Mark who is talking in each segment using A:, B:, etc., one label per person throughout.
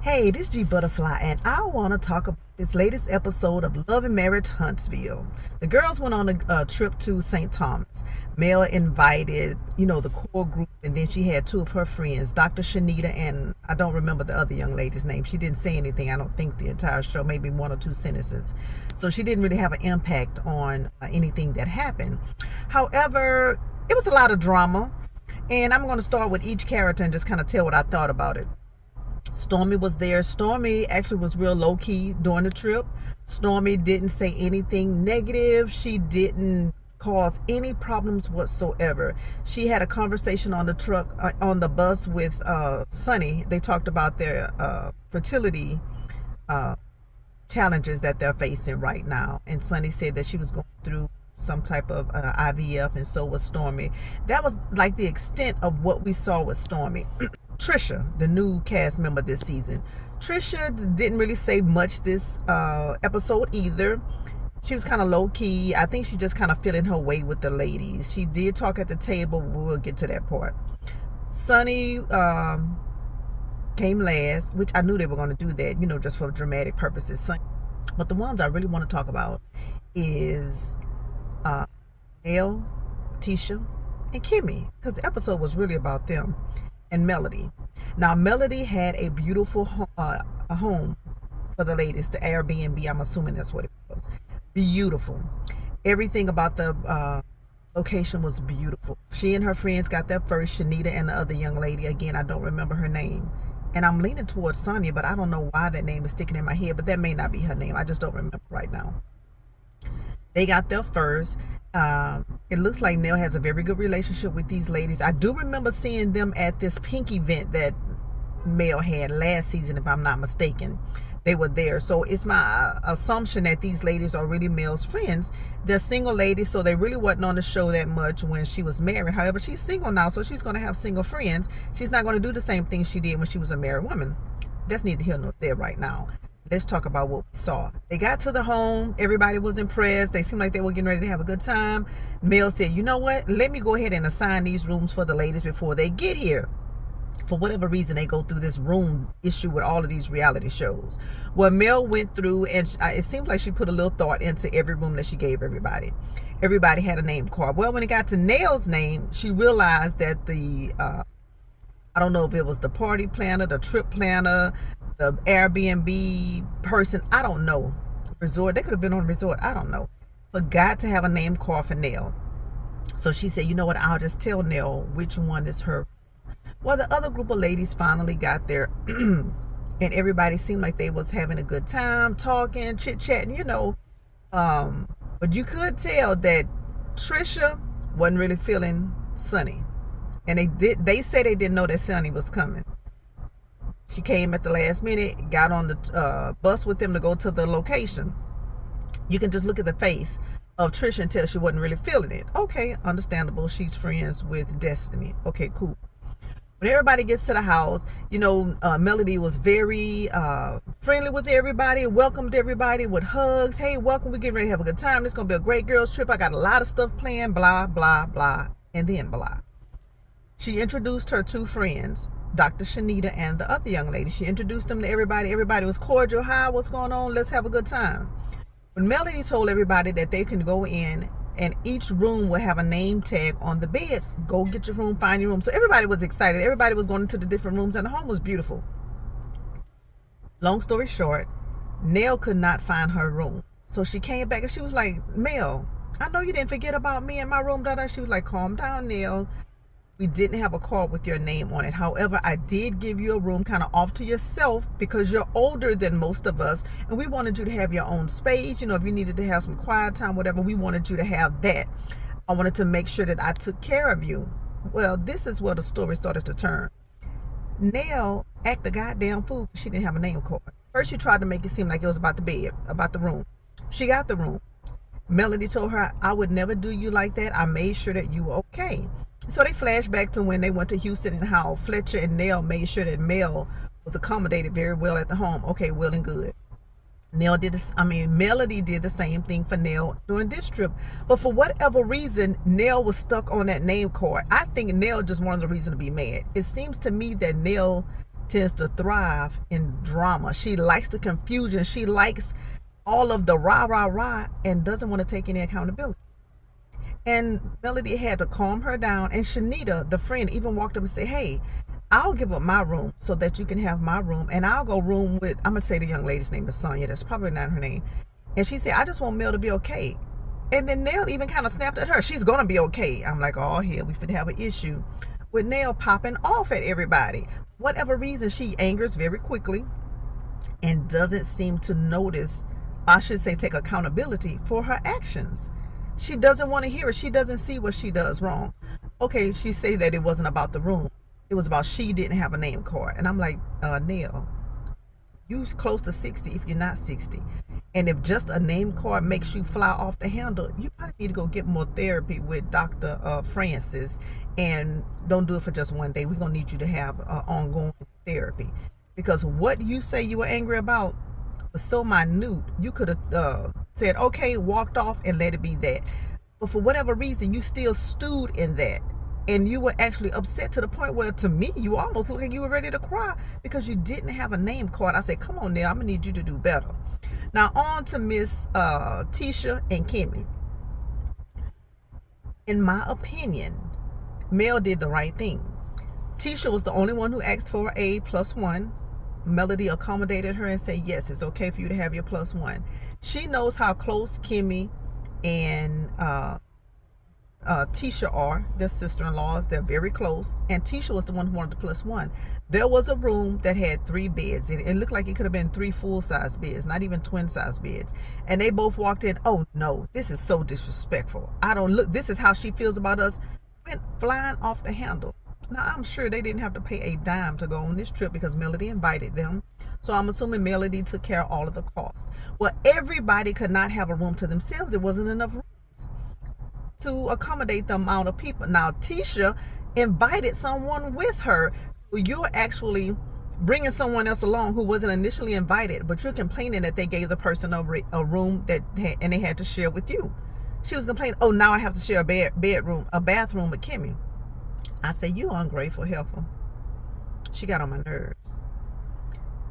A: Hey, this is Gbutterfly, and I want to talk about this latest episode of Love and Marriage Huntsville. The girls went on a trip to St. Thomas. Mel invited, the core group, and then she had two of her friends, Dr. Shanita, and I don't remember the other young lady's name. She didn't say anything, I don't think, the entire show, maybe one or two sentences. So she didn't really have an impact on anything that happened. However, it was a lot of drama, and I'm going to start with each character and just kind of tell what I thought about it. Stormy was there. Stormy actually was real low-key during the trip. Stormy didn't say anything negative. She didn't cause any problems whatsoever. She had a conversation on the bus with Sonny. They talked about their fertility challenges that they're facing right now. And Sonny said that she was going through some type of IVF, and so was Stormy. That was like the extent of what we saw with Stormy. Tisha, the new cast member this season. Tisha didn't really say much this episode either. She was kind of low-key. I think she just kind of feeling her way with the ladies. She did talk at the table. We'll get to that part. Sonny came last, which I knew they were going to do that, just for dramatic purposes. But the ones I really want to talk about is Nell, Tisha, and Kimmie, because the episode was really about them. And Melody. Now, Melody had a beautiful home for the ladies, the Airbnb. I'm assuming that's what it was. Beautiful. Everything about the location was beautiful. She and her friends got there first. Shanita and the other young lady. Again, I don't remember her name. And I'm leaning towards Sonia, but I don't know why that name is sticking in my head. But that may not be her name. I just don't remember right now. They got there first. It looks like Nell has a very good relationship with these ladies. I do remember seeing them at this pink event that Mel had last season, if I'm not mistaken. They were there. So it's my assumption that these ladies are really Mel's friends. They're single ladies, so they really wasn't on the show that much when she was married. However, she's single now, so she's going to have single friends. She's not going to do the same thing she did when she was a married woman. That's neither here nor there right now. Let's talk about what we saw. They got to the home. Everybody was impressed. They seemed like they were getting ready to have a good time. Mel said, you know what? Let me go ahead and assign these rooms for the ladies before they get here. For whatever reason, they go through this room issue with all of these reality shows. Well, Mel went through, and it seems like she put a little thought into every room that she gave everybody. Everybody had a name card. Well, when it got to Nell's name, she realized that I don't know if it was the party planner, the trip planner, the Airbnb person, I don't know. Resort, they could have been on a resort, I don't know. Forgot to have a name card for Nell. So she said, you know what, I'll just tell Nell which one is her. Well, the other group of ladies finally got there, and everybody seemed like they was having a good time, talking, chit-chatting, But you could tell that Tisha wasn't really feeling Sonny. And they said they didn't know that Sonny was coming. She came at the last minute, got on the bus with them to go to the location. You can just look at the face of Tisha and tell she wasn't really feeling it. Okay, understandable. She's friends with Destiny. Okay, cool. When everybody gets to the house, Melody was very friendly with everybody, welcomed everybody with hugs. Hey, welcome. We're getting ready to have a good time. It's going to be a great girls trip. I got a lot of stuff planned, blah, blah, blah, and then blah. She introduced her two friends, Dr. Shanita and the other young lady. She introduced them to everybody. Everybody was cordial. Hi, what's going on? Let's have a good time. When Melody told everybody that they can go in and each room will have a name tag on the beds, go get your room, find your room. So everybody was excited. Everybody was going into the different rooms, and the home was beautiful. Long story short, Nell could not find her room. So she came back and she was like, Mel, I know you didn't forget about me in my room. She was like, calm down, Nell. We didn't have a card with your name on it. However, I did give you a room kind of off to yourself because you're older than most of us. And we wanted you to have your own space. If you needed to have some quiet time, whatever, we wanted you to have that. I wanted to make sure that I took care of you. Well, this is where the story started to turn. Nell acted a goddamn fool. She didn't have a name card. First, she tried to make it seem like it was about the bed, about the room. She got the room. Melody told her, I would never do you like that. I made sure that you were okay. So they flashed back to when they went to Houston and how Fletcher and Nell made sure that Mel was accommodated very well at the home. Okay, well and good. Melody did the same thing for Nell during this trip. But for whatever reason, Nell was stuck on that name card. I think Nell just wanted a reason to be mad. It seems to me that Nell tends to thrive in drama. She likes the confusion. She likes all of the rah, rah, rah, and doesn't want to take any accountability. And Melody had to calm her down. And Shanita, the friend, even walked up and said, hey, I'll give up my room so that you can have my room. And I'll go room with, I'm going to say the young lady's name is Sonia. That's probably not her name. And she said, I just want Mel to be okay. And then Nell even kind of snapped at her. She's going to be okay. I'm like, oh, here, we could have an issue with Nell popping off at everybody. Whatever reason, she angers very quickly and doesn't seem to notice, I should say, take accountability for her actions. She doesn't want to hear it. She doesn't see what she does wrong. Okay, she said that it wasn't about the room. It was about she didn't have a name card. And I'm like, Nell, you close to 60 if you're not 60. And if just a name card makes you fly off the handle, you probably need to go get more therapy with Dr. Francis. And don't do it for just one day. We're going to need you to have ongoing therapy. Because what you say you were angry about was so minute, you could have said, okay, walked off and let it be that. But for whatever reason, you still stewed in that. And you were actually upset to the point where, to me, you almost looked like you were ready to cry because you didn't have a name card. I said, come on, Nell, I'm going to need you to do better. Now, on to Miss Tisha and Kimmie. In my opinion, Mel did the right thing. Tisha was the only one who asked for a +1. Melody accommodated her and said, yes, it's okay for you to have your +1. She knows how close Kimmie and Tisha are. They're sister-in-laws. They're very close. And Tisha was the one who wanted the +1. There was a room that had 3 beds. It looked like it could have been 3 full-size beds, not even twin-size beds. And they both walked in, oh, no, this is so disrespectful. This is how she feels about us. Went flying off the handle. Now, I'm sure they didn't have to pay a dime to go on this trip because Melody invited them. So I'm assuming Melody took care of all of the costs. Well, everybody could not have a room to themselves. There wasn't enough rooms to accommodate the amount of people. Now, Tisha invited someone with her. You're actually bringing someone else along who wasn't initially invited, but you're complaining that they gave the person a room and they had to share with you. She was complaining, oh, now I have to share a bathroom with Kimmie. I say, you ungrateful heifer. She got on my nerves.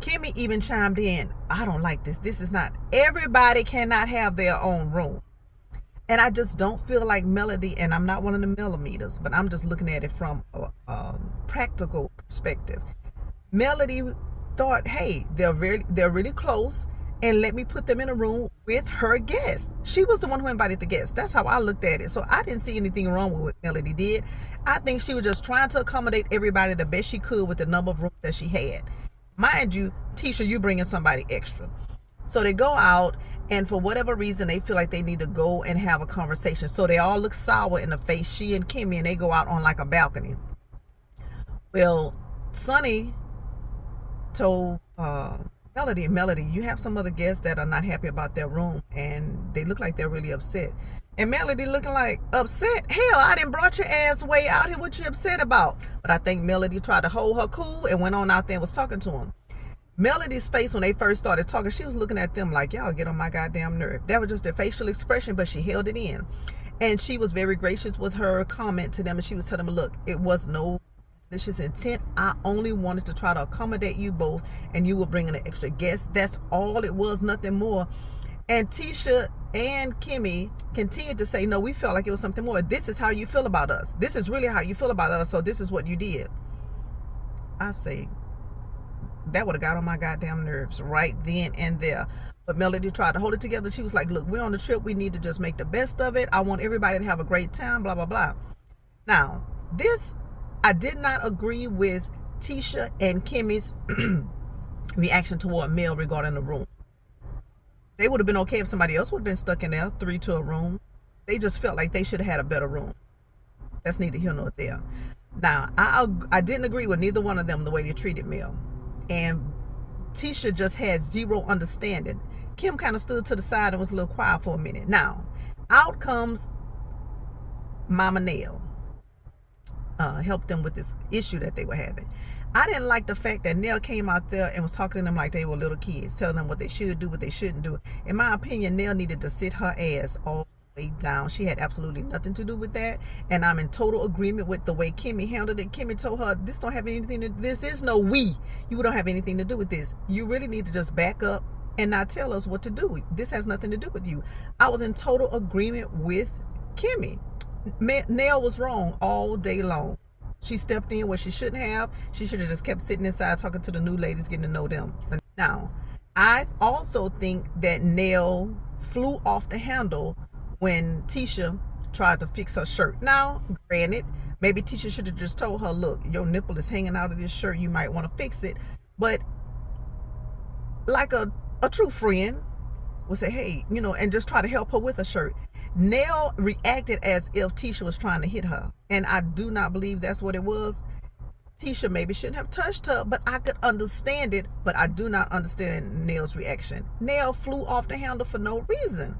A: Kimmie even chimed in, I don't like this. This is not, everybody cannot have their own room. And I just don't feel like Melody, and I'm not one of the millimeters, but I'm just looking at it from a practical perspective. Melody thought, hey, they're really close, and let me put them in a room with her guests. She was the one who invited the guests. That's how I looked at it. So I didn't see anything wrong with what Melody did. I think she was just trying to accommodate everybody the best she could with the number of rooms that she had. Mind you, Tisha, you bringing somebody extra. So they go out, and for whatever reason, they feel like they need to go and have a conversation. So they all look sour in the face, she and Kimmie, and they go out on like a balcony. Well, Sonny told Melody, you have some other guests that are not happy about their room, and they look like they're really upset. And Melody looking like, upset? Hell, I didn't brought your ass way out here. What you upset about? But I think Melody tried to hold her cool and went on out there and was talking to him. Melody's face when they first started talking, she was looking at them like, y'all get on my goddamn nerve. That was just their facial expression, but she held it in. And she was very gracious with her comment to them, and she was telling them, look, it was no malicious intent. I only wanted to try to accommodate you both, and you were bringing an extra guest. That's all it was, nothing more. And Tisha and Kimmie continued to say, no, we felt like it was something more. This is how you feel about us. This is really how you feel about us, so this is what you did. I say, that would have got on my goddamn nerves right then and there. But Melody tried to hold it together. She was like, look, we're on the trip. We need to just make the best of it. I want everybody to have a great time, blah, blah, blah. Now, I did not agree with Tisha and Kimmie's reaction toward Mel regarding the room. They would have been okay if somebody else would have been stuck in there, 3 to a room. They just felt like they should have had a better room. That's neither here nor there. Now, I didn't agree with neither one of them the way they treated Mel. And Tisha just had zero understanding. Kim kind of stood to the side and was a little quiet for a minute. Now, out comes Mama Nell. Helped them with this issue that they were having. I didn't like the fact that Nell came out there and was talking to them like they were little kids, telling them what they should do, what they shouldn't do. In my opinion, Nell needed to sit her ass all way down. She had absolutely nothing to do with that. And I'm in total agreement with the way Kimmie handled it. Kimmie told her, this don't have anything to, this is no we. You don't have anything to do with this. You really need to just back up and not tell us what to do. This has nothing to do with you. I was in total agreement with Kimmie. Nell was wrong all day long. She stepped in where she shouldn't have. She should have just kept sitting inside talking to the new ladies, getting to know them. Now, I also think that Nell flew off the handle when Tisha tried to fix her shirt. Now, granted, maybe Tisha should have just told her, look, your nipple is hanging out of this shirt. You might want to fix it. But like a true friend would say, hey, you know, and just try to help her with a shirt. Nell reacted as if Tisha was trying to hit her. And I do not believe that's what it was. Tisha maybe shouldn't have touched her, but I could understand it. But I do not understand Nell's reaction. Nell flew off the handle for no reason.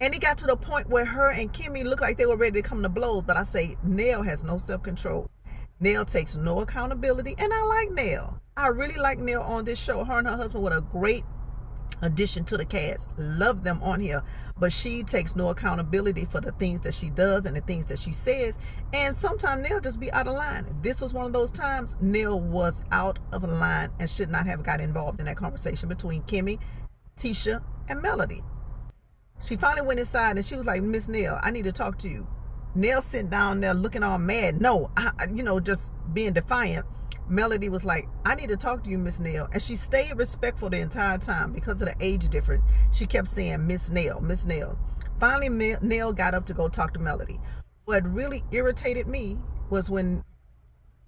A: And it got to the point where her and Kimmie looked like they were ready to come to blows. But I say, Nell has no self-control. Nell takes no accountability. And I like Nell. I really like Nell on this show. Her and her husband were a great addition to the cast. Love them on here. But she takes no accountability for the things that she does and the things that she says. And sometimes Nell just be out of line. This was one of those times Nell was out of line and should not have got involved in that conversation between Kimmie, Tisha, and Melody. She finally went inside and she was like, Miss Nell, I need to talk to you. Nell sitting down there looking all mad. No, just being defiant. Melody was like, I need to talk to you, Miss Nell. And she stayed respectful the entire time because of the age difference. She kept saying, Miss Nell, Miss Nell. Finally, Nell got up to go talk to Melody. What really irritated me was when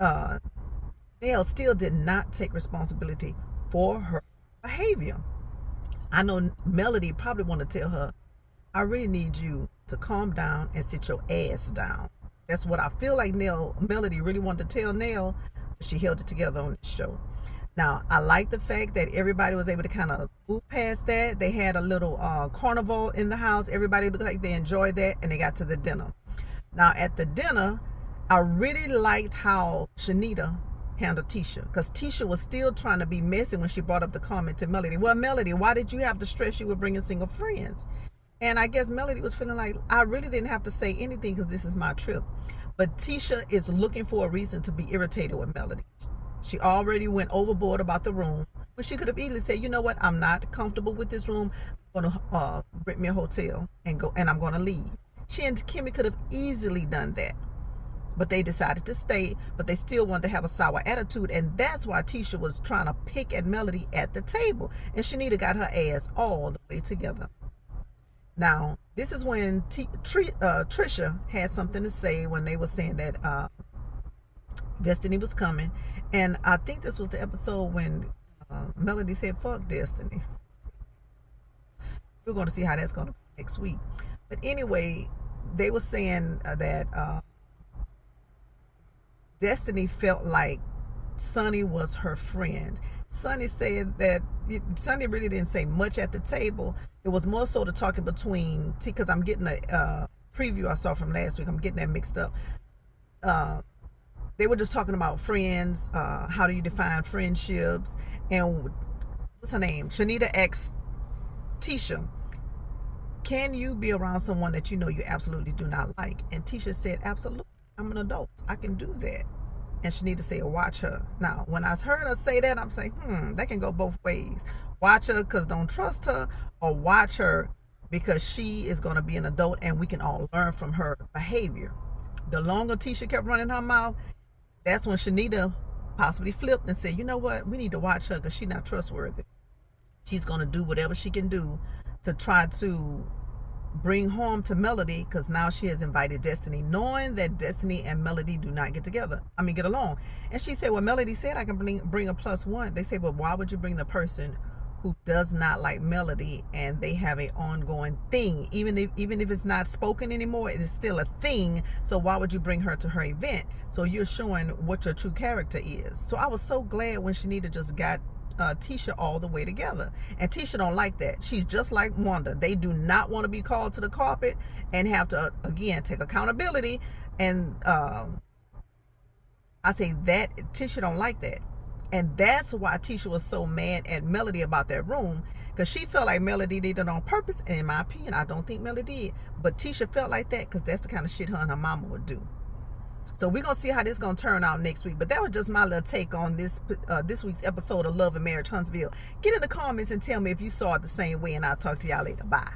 A: Nell still did not take responsibility for her behavior. I know Melody probably want to tell her, I really need you to calm down and sit your ass down. That's what I feel like Melody really wanted to tell Nell. She held it together on the show. Now, I like the fact that everybody was able to kind of move past that. They had a little carnival in the house. Everybody looked like they enjoyed that, and they got to the dinner. Now, at the dinner, I really liked how Shanita handled Tisha, because Tisha was still trying to be messy when she brought up the comment to Melody. Well, Melody, why did you have to stress you were bringing single friends? And I guess Melody was feeling like, I really didn't have to say anything because this is my trip. But Tisha is looking for a reason to be irritated with Melody. She already went overboard about the room, but she could have easily said, you know what, I'm not comfortable with this room. I'm going to rent me a hotel and I'm going to leave. She and Kimmie could have easily done that. But they decided to stay, but they still wanted to have a sour attitude. And that's why Tisha was trying to pick at Melody at the table. And Shanita got her ass all the way together. Now, this is when Trisha had something to say when they were saying that Destiny was coming. And I think this was the episode when Melody said, fuck Destiny. We're going to see how that's going to go next week. But anyway, they were saying that Destiny felt like Sonny was her friend. Sonny said that Sonny really didn't say much at the table. It was more so the talking between, because I'm getting a preview I saw from last week. I'm getting that mixed up. They were just talking about friends. How do you define friendships? And what's her name? Shanita asked Tisha, can you be around someone that you know you absolutely do not like? And Tisha said, absolutely. I'm an adult. I can do that. And Shanita said, watch her. Now, when I heard her say that, I'm saying, that can go both ways. Watch her because don't trust her, or watch her because she is going to be an adult and we can all learn from her behavior. The longer Tisha kept running her mouth, that's when Shanita possibly flipped and said, you know what? We need to watch her because she's not trustworthy. She's going to do whatever she can do to try to bring harm to Melody, because now she has invited Destiny, knowing that Destiny and Melody do not get along. And she said, well, Melody said I can bring a +1. They say, well, why would you bring the person who does not like Melody and they have an ongoing thing? Even if it's not spoken anymore, it is still a thing. So why would you bring her to her event? So you're showing what your true character is. So I was so glad when Shanita just got Tisha all the way together. And Tisha don't like that. She's just like Wanda. They do not want to be called to the carpet and have to again take accountability. And I say that Tisha don't like that. And that's why Tisha was so mad at Melody about that room, Because she felt like Melody did it on purpose. And in my opinion, I don't think Melody did. But Tisha felt like that because that's the kind of shit her and her mama would do. So we're going to see how this going to turn out next week. But that was just my little take on this week's episode of Love and Marriage Huntsville. Get in the comments and tell me if you saw it the same way. And I'll talk to y'all later. Bye.